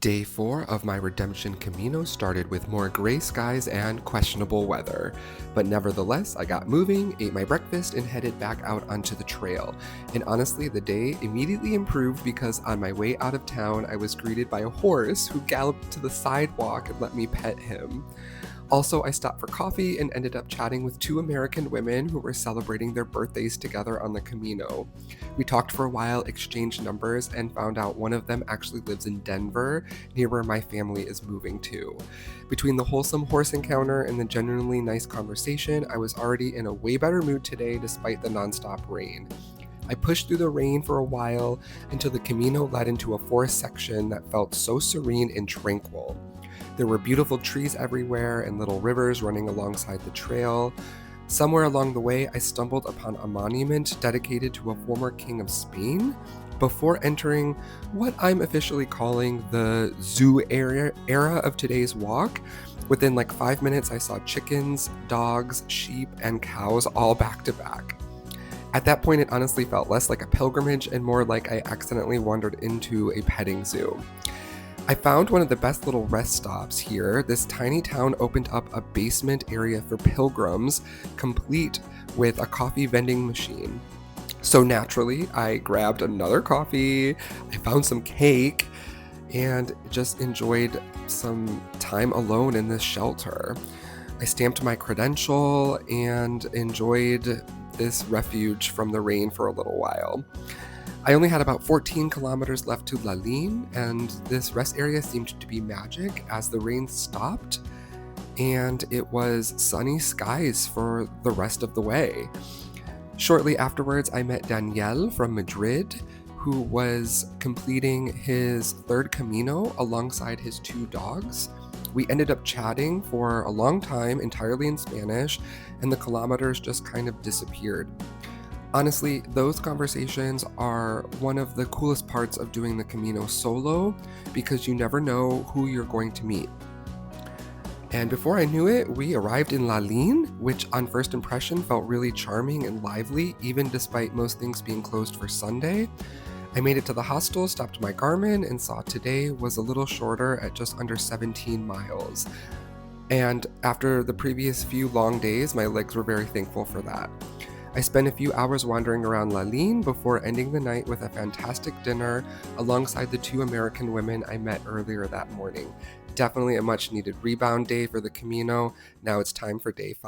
Day 4 of my redemption Camino started with more gray skies and questionable weather. But nevertheless, I got moving, ate my breakfast, and headed back out onto the trail. And honestly, the day immediately improved because on my way out of town, I was greeted by a horse who galloped to the sidewalk and let me pet him. Also, I stopped for coffee and ended up chatting with two American women who were celebrating their birthdays together on the Camino. We talked for a while, exchanged numbers, and found out one of them actually lives in Denver, near where my family is moving to. Between the wholesome horse encounter and the genuinely nice conversation, I was already in a way better mood today despite the nonstop rain. I pushed through the rain for a while until the Camino led into a forest section that felt so serene and tranquil. There were beautiful trees everywhere and little rivers running alongside the trail. Somewhere along the way, I stumbled upon a monument dedicated to a former king of Spain before entering what I'm officially calling the zoo era of today's walk. Within like 5 minutes, I saw chickens, dogs, sheep, and cows all back to back. At that point, it honestly felt less like a pilgrimage and more like I accidentally wandered into a petting zoo. I found one of the best little rest stops here. This tiny town opened up a basement area for pilgrims, complete with a coffee vending machine. So naturally, I grabbed another coffee, I found some cake, and just enjoyed some time alone in this shelter. I stamped my credential and enjoyed this refuge from the rain for a little while. I only had about 14 kilometers left to Lalín, and this rest area seemed to be magic as the rain stopped and it was sunny skies for the rest of the way. Shortly afterwards, I met Daniel from Madrid, who was completing his third Camino alongside his two dogs. We ended up chatting for a long time, entirely in Spanish, and the kilometers just kind of disappeared. Honestly, those conversations are one of the coolest parts of doing the Camino solo because you never know who you're going to meet. And before I knew it, we arrived in Lalín, which on first impression felt really charming and lively, even despite most things being closed for Sunday. I made it to the hostel, stopped my Garmin, and saw today was a little shorter at just under 17 miles. And after the previous few long days, my legs were very thankful for that. I spent a few hours wandering around Lalín before ending the night with a fantastic dinner alongside the two American women I met earlier that morning. Definitely a much needed rebound day for the Camino. Now it's time for day 5.